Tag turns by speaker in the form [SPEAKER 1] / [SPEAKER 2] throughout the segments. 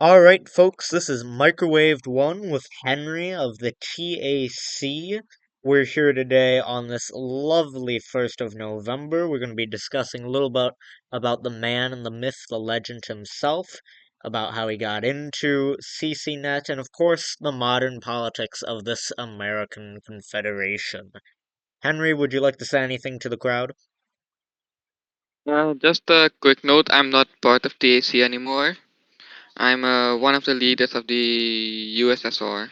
[SPEAKER 1] All right, folks, this is Microwaved One with Henry of the T.A.C. We're here today on this lovely 1st of November. We're going to be discussing a little bit about the man and the myth, the legend himself, about how he got into CCNet, and of course, the modern politics of this American Confederation. Henry, would you like to say anything to the crowd?
[SPEAKER 2] Just a quick note, I'm not part of T.A.C. anymore. I'm one of the leaders of the USSR.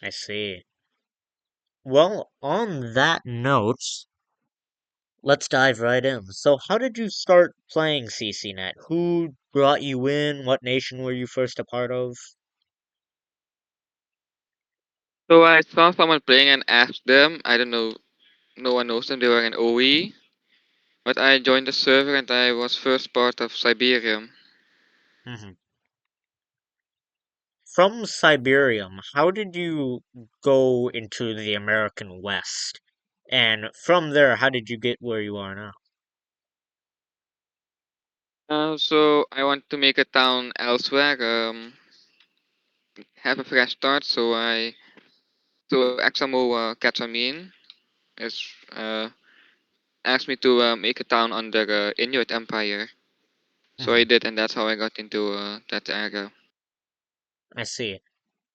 [SPEAKER 1] I see. Well, on that note, let's dive right in. So, how did you start playing CCNet? Who brought you in? What nation were you first a part of?
[SPEAKER 2] So I saw someone playing and asked them. I don't know, no one knows them, they were in OE. But I joined the server and I was first part of Siberium.
[SPEAKER 1] Mhm. From Siberium, how did you go into the American West? And from there, how did you get where you are now?
[SPEAKER 2] So I want to make a town elsewhere, have a fresh start. So Examo Katamin is asked me to make a town under Inuit Empire. So I
[SPEAKER 1] Mhm.
[SPEAKER 2] did, and that's how I got into that area.
[SPEAKER 1] I see.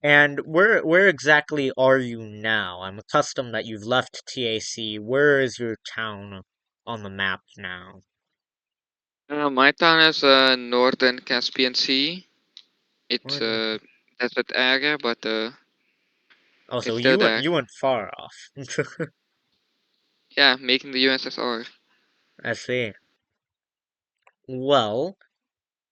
[SPEAKER 1] And where exactly are you now? I'm accustomed that you've left TAC. Where is your town on the map now?
[SPEAKER 2] My town is northern Caspian Sea. It's
[SPEAKER 1] Northern.
[SPEAKER 2] a desert area, but
[SPEAKER 1] Oh, so
[SPEAKER 2] it's still there.
[SPEAKER 1] you went far off.
[SPEAKER 2] Yeah, making the USSR.
[SPEAKER 1] I see. Well,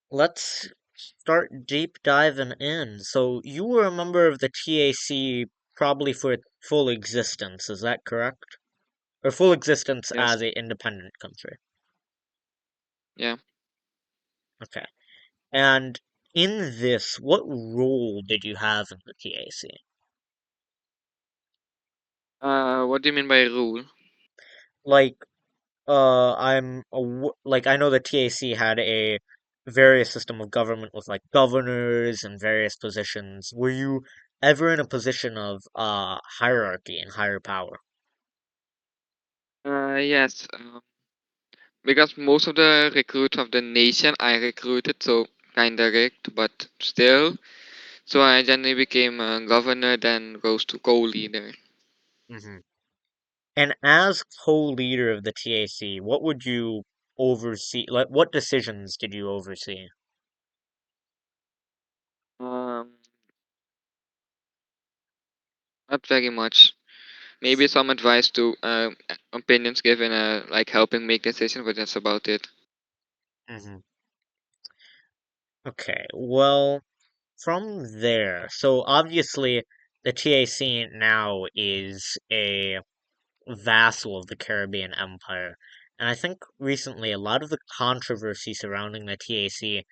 [SPEAKER 1] let's start deep diving in. So you were a member of the TAC probably for its full existence, is that correct? Or full existence
[SPEAKER 2] Yes.
[SPEAKER 1] as a independent country.
[SPEAKER 2] Yeah.
[SPEAKER 1] Okay. And in this, what role did you have in the TAC?
[SPEAKER 2] What do you mean by rule?
[SPEAKER 1] Like, like I know the TAC had a various system of government with like governors and various positions. Were you ever in a position of hierarchy and higher power?
[SPEAKER 2] Yes. Because most of the recruits of the nation I recruited, so kinda rigged, but still. So I generally became a governor, then rose to co-leader.
[SPEAKER 1] Hmm. And as co-leader of the TAC, what would you oversee? Like, what decisions did you oversee?
[SPEAKER 2] Um, Not very much. Maybe some advice to opinions given, like helping make decisions, but that's about it.
[SPEAKER 1] Hmm. Okay, well, from there, so obviously the TAC now is a vassal of the Caribbean Empire. And I think recently a lot of the controversy surrounding the TAC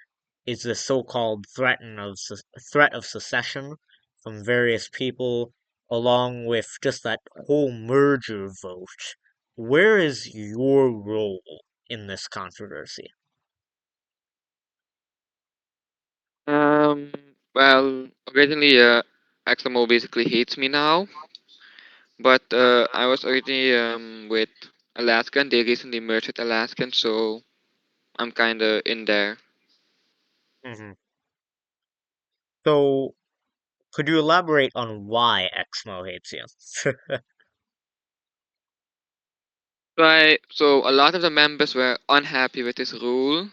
[SPEAKER 1] is the so-called threat of secession from various people, along with just that whole merger vote. Where is your role in this controversy?
[SPEAKER 2] Um, well, originally, XMO basically hates me now, but I was originally with Alaskan. They recently merged with Alaskan, so I'm kind of in there.
[SPEAKER 1] Hmm. So, could you elaborate on why Exmo hates you?
[SPEAKER 2] So a lot of the members were unhappy with this rule.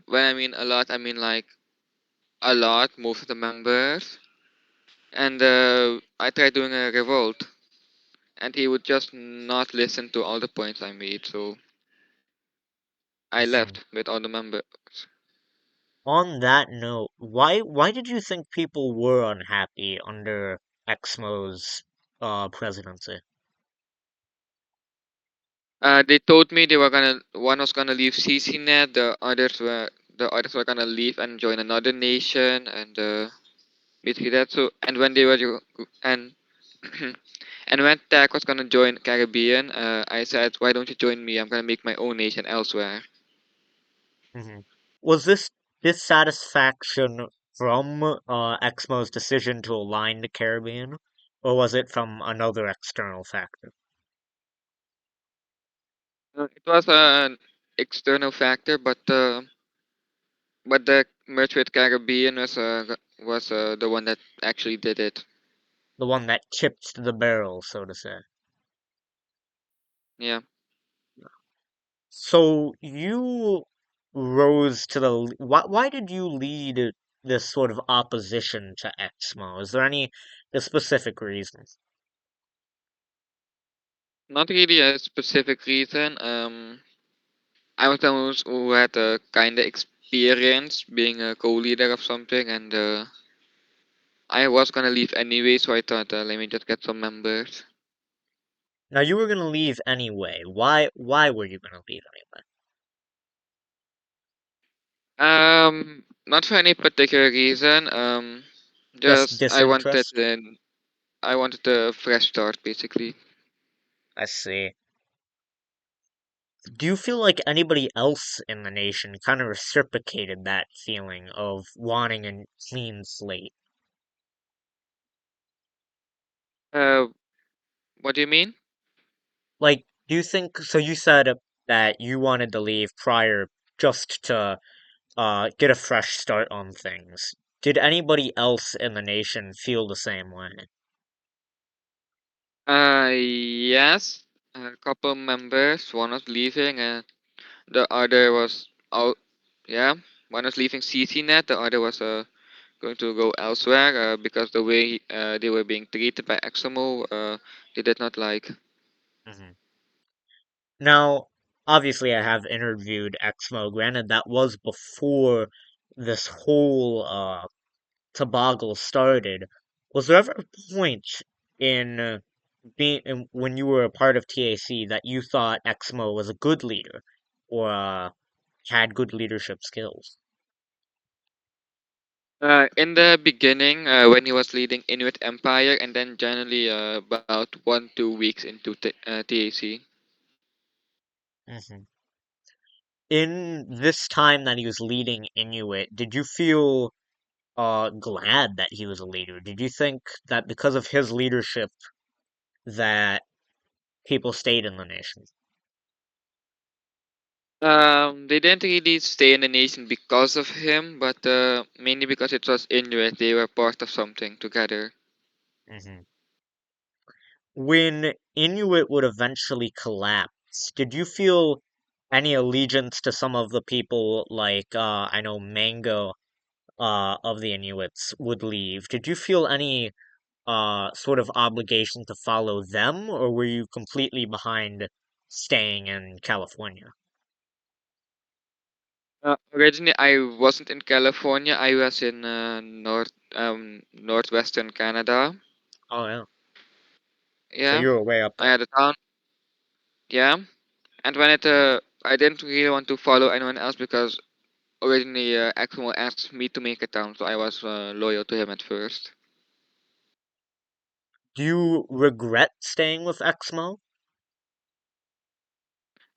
[SPEAKER 2] When I mean a lot, I mean like a lot, most of the members. And I tried doing a revolt, and he would just not listen to all the points I made, so I
[SPEAKER 1] Mhm.
[SPEAKER 2] left with all the members.
[SPEAKER 1] On that note, why did you think people were unhappy under Exmo's presidency?
[SPEAKER 2] They told me they were gonna one was gonna leave CCNet, the others were gonna leave and join another nation, and basically that. So and when they were and and when Tac was gonna join Caribbean, I said, why don't you join me? I'm gonna make my own nation elsewhere.
[SPEAKER 1] Hmm. Was this? dissatisfaction from Exmo's decision to align the Caribbean, or was it from another external factor?
[SPEAKER 2] It was an external factor, but the merge with Caribbean was the one that actually did it.
[SPEAKER 1] The one that tipped the barrel, so to say.
[SPEAKER 2] Yeah.
[SPEAKER 1] So you rose to the. Why did you lead this sort of opposition to Exmo? Is there any specific reasons?
[SPEAKER 2] Not really a specific reason. I was the one who had a kind of experience being a co-leader of something, and I was gonna leave anyway, so I thought, let me just get some members.
[SPEAKER 1] Now you were gonna leave anyway. Why were you gonna leave anyway?
[SPEAKER 2] Not for any particular reason.
[SPEAKER 1] Just
[SPEAKER 2] Just
[SPEAKER 1] disinterest?
[SPEAKER 2] I wanted a fresh start, basically.
[SPEAKER 1] I see. Do you feel like anybody else in the nation kind of reciprocated that feeling of wanting a clean slate?
[SPEAKER 2] Uh, what do you mean?
[SPEAKER 1] Like, do you think so? You said that you wanted to leave prior just to get a fresh start on things. Did anybody else in the nation feel the same way?
[SPEAKER 2] Yes, a couple members. One was leaving, and the other was out. Yeah, one was leaving CCNet. The other was going to go elsewhere because the way they were being treated by XMO, they did not like.
[SPEAKER 1] Hmm. Now, obviously, I have interviewed Exmo. Granted, that was before this whole toboggle started. Was there ever a point in when you were a part of TAC that you thought Exmo was a good leader or had good leadership skills?
[SPEAKER 2] In the beginning, when he was leading Inuit Empire, and then generally about 1 2 weeks into TAC.
[SPEAKER 1] Hmm. In this time that he was leading Inuit, did you feel glad that he was a leader? Did you think that because of his leadership that people stayed in the nation?
[SPEAKER 2] They didn't really stay in the nation because of him, but mainly because it was Inuit. They were part of something together.
[SPEAKER 1] Hmm. When Inuit would eventually collapse, did you feel any allegiance to some of the people like I know Mango of the Inuits would leave? Did you feel any sort of obligation to follow them, or were you completely behind staying in California?
[SPEAKER 2] Originally, I wasn't in California. I was in northwestern Canada.
[SPEAKER 1] Oh yeah. So
[SPEAKER 2] Yeah,
[SPEAKER 1] you were way up
[SPEAKER 2] I
[SPEAKER 1] there.
[SPEAKER 2] had a town. Yeah, and when I didn't really want to follow anyone else because originally Axel asked me to make a town, so I was loyal to him at first.
[SPEAKER 1] Do you regret staying with Exmo?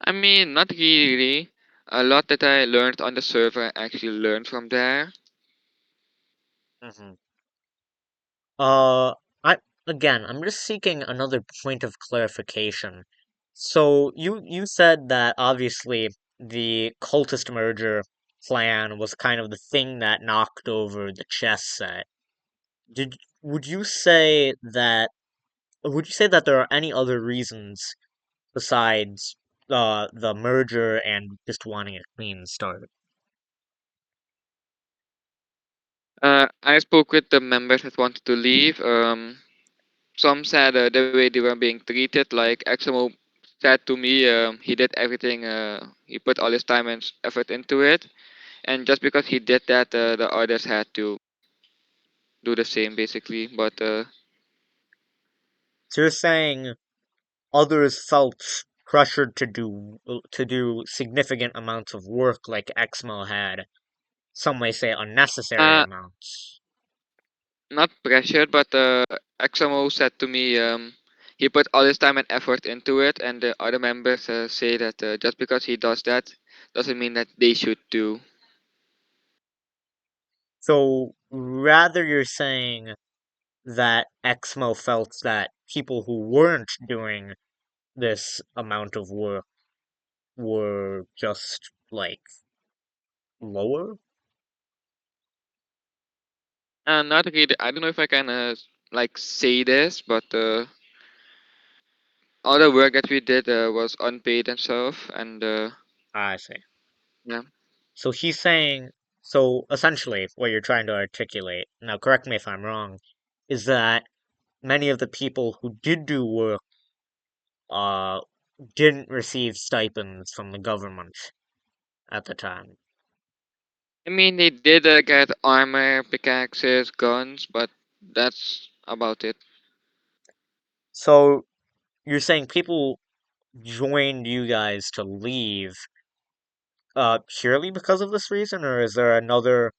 [SPEAKER 2] I mean, not really. A lot that I learned on the server, I actually learned from there.
[SPEAKER 1] Hmm. Uh, I again, I'm just seeking another point of clarification. So you said that obviously the cultist merger plan was kind of the thing that knocked over the chess set. Did would you say that would you say that there are any other reasons besides the merger and just wanting a clean start?
[SPEAKER 2] I spoke with the members that wanted to leave. Some said the way they were being treated, like Examo said to me, he did everything, he put all his time and effort into it, and just because he did that, the others had to do the same basically. But
[SPEAKER 1] So you're saying others felt pressured to do significant amounts of work like Exmo had, some may say unnecessary
[SPEAKER 2] uh,
[SPEAKER 1] amounts.
[SPEAKER 2] not pressured, but Examo said to me, he put all his time and effort into it, and the other members say that just because he does that doesn't mean that they should do.
[SPEAKER 1] So rather you're saying that Exmo felt that people who weren't doing this amount of work were just like lower?
[SPEAKER 2] Not really. I don't know if I can like say this, but all the work that we did was unpaid and stuff, and
[SPEAKER 1] I see.
[SPEAKER 2] yeah.
[SPEAKER 1] So he's saying, so essentially what you're trying to articulate, now correct me if I'm wrong, is that many of the people who did do work uh didn't receive stipends from the government at the time.
[SPEAKER 2] I mean, they did get armor, pickaxes, guns, but that's about it.
[SPEAKER 1] So you're saying people joined you guys to leave purely because of this reason, or is there another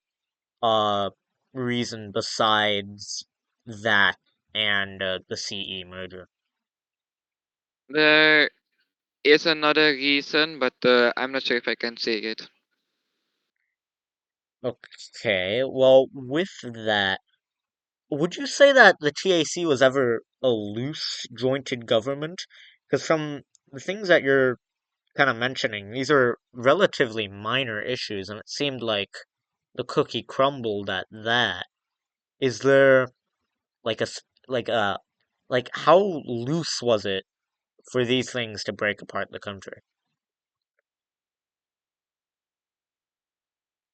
[SPEAKER 1] uh reason besides that and the CE merger?
[SPEAKER 2] There is another reason, but I'm not sure if I can say it.
[SPEAKER 1] Okay, well, with that, would you say that the TAC was ever a loose jointed government? Because from the things that you're kind of mentioning, these are relatively minor issues, and it seemed like the cookie crumbled at that. Is there like like a like how loose was it for these things to break apart the country?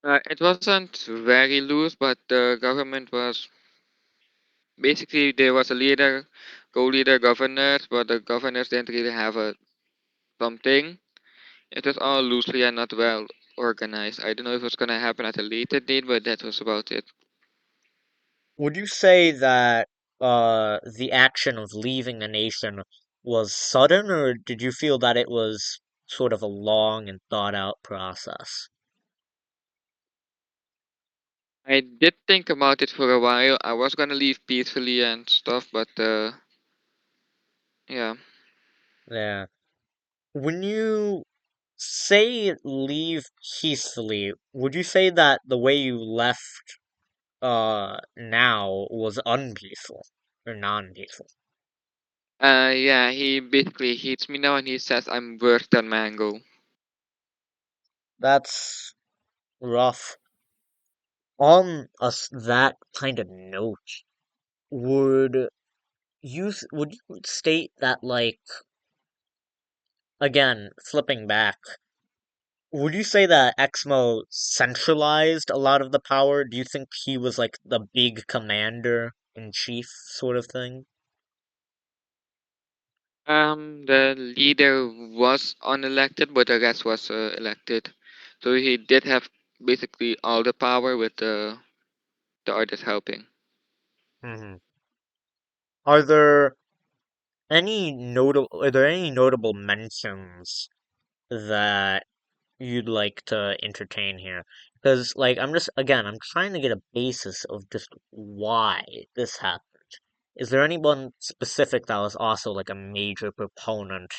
[SPEAKER 2] It wasn't very loose, but the government was basically there was a leader, co-leader, governors, but the governors didn't really have a something. It was all loosely and not well organized. I don't know if it's gonna happen at a later date, but that was about it.
[SPEAKER 1] Would you say that the action of leaving the nation was sudden, or did you feel that it was sort of a long and thought out process?
[SPEAKER 2] I did think about it for a while. I was gonna leave peacefully and stuff, but yeah.
[SPEAKER 1] Yeah. When you say leave peacefully, would you say that the way you left now was unpeaceful or non-peaceful?
[SPEAKER 2] Yeah, he basically hates me now and he says I'm worse than Mango.
[SPEAKER 1] That's rough. On us that kind of note, would would you state that like again, flipping back, would you say that Exmo centralized a lot of the power? Do you think he was like the big commander in chief sort of thing?
[SPEAKER 2] The leader was unelected, but the rest was elected. So he did have basically all the power with the others helping.
[SPEAKER 1] Hmm. Are there are there any notable mentions that you'd like to entertain here? Because like I'm trying to get a basis of just why this happened. Is there anyone specific that was also like a major proponent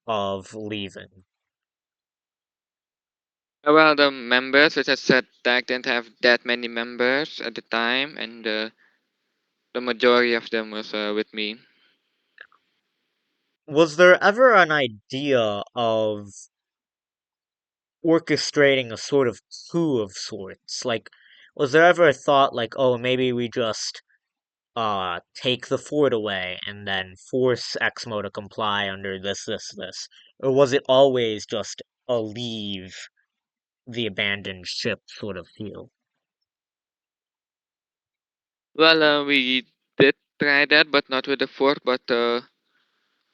[SPEAKER 1] of leaving?
[SPEAKER 2] Well, the members, which I said, DAC didn't have that many members at the time, and the majority of them was with me.
[SPEAKER 1] Was there ever an idea of orchestrating a sort of coup of sorts? Like, was there ever a thought like, oh, maybe we just take the fort away and then force Exmo to comply under this? Or was it always just a leave the abandoned ship sort of feel?
[SPEAKER 2] Well, we did try that, but not with the fort. But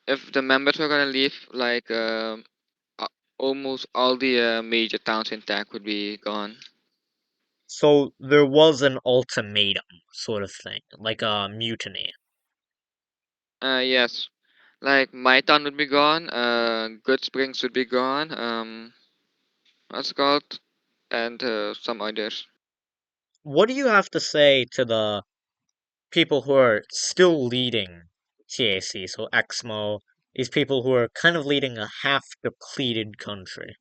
[SPEAKER 2] if the members were gonna leave, like a- almost all the major towns in TAC would be gone.
[SPEAKER 1] So there was an ultimatum sort of thing, like a mutiny.
[SPEAKER 2] Yes, like my town would be gone. Good Springs would be gone. What's it called? And some others.
[SPEAKER 1] What do you have to say to the people who are still leading T.A.C, so Exmo, these people who are kind of leading a half depleted country?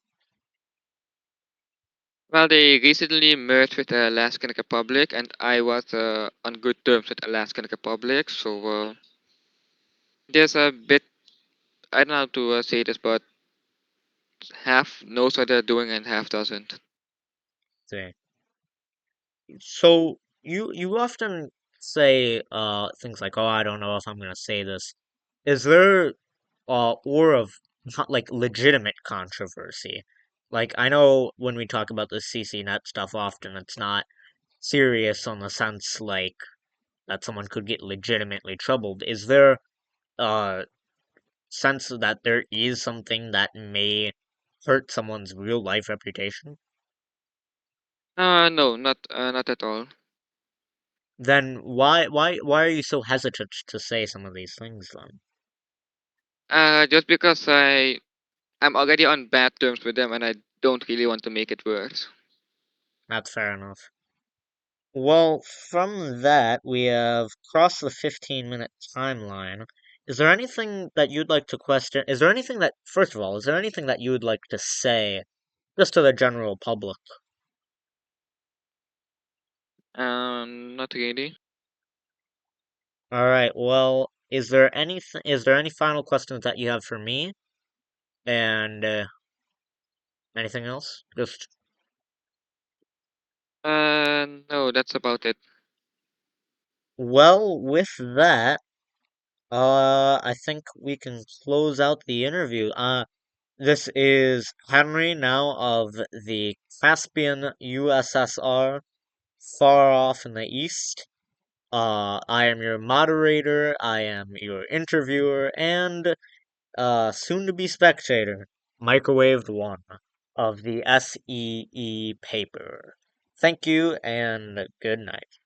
[SPEAKER 2] Well, they recently merged with the Alaskan Republic, and I was on good terms with Alaskan Republic. So there's a bit, I don't know how to say this, but half knows what they're doing and half doesn't.
[SPEAKER 1] See. So you often say things like, "Oh, I don't know if I'm gonna say this." Is there or of not like legitimate controversy? Like I know when we talk about the CCNet stuff often it's not serious on the sense like that someone could get legitimately troubled. Is there a sense that there is something that may hurt someone's real life reputation?
[SPEAKER 2] No, not at all.
[SPEAKER 1] Then why are you so hesitant to say some of these things then?
[SPEAKER 2] Just because I'm already on bad terms with them, and I don't really want to make it worse.
[SPEAKER 1] That's fair enough. Well, from that, we have crossed the 15-minute timeline. Is there anything that you'd like to question? Is there anything that, first of all, is there anything that you would like to say just to the general public?
[SPEAKER 2] Not really.
[SPEAKER 1] All right, well, is there any final questions that you have for me? And anything else? Just,
[SPEAKER 2] No, that's about it.
[SPEAKER 1] well, with that, I think we can close out the interview. This is Henry now of the Caspian USSR, far off in the east. I am your moderator, I am your interviewer, and soon to be spectator, microwaved one of the S.E.E. paper. Thank you and good night.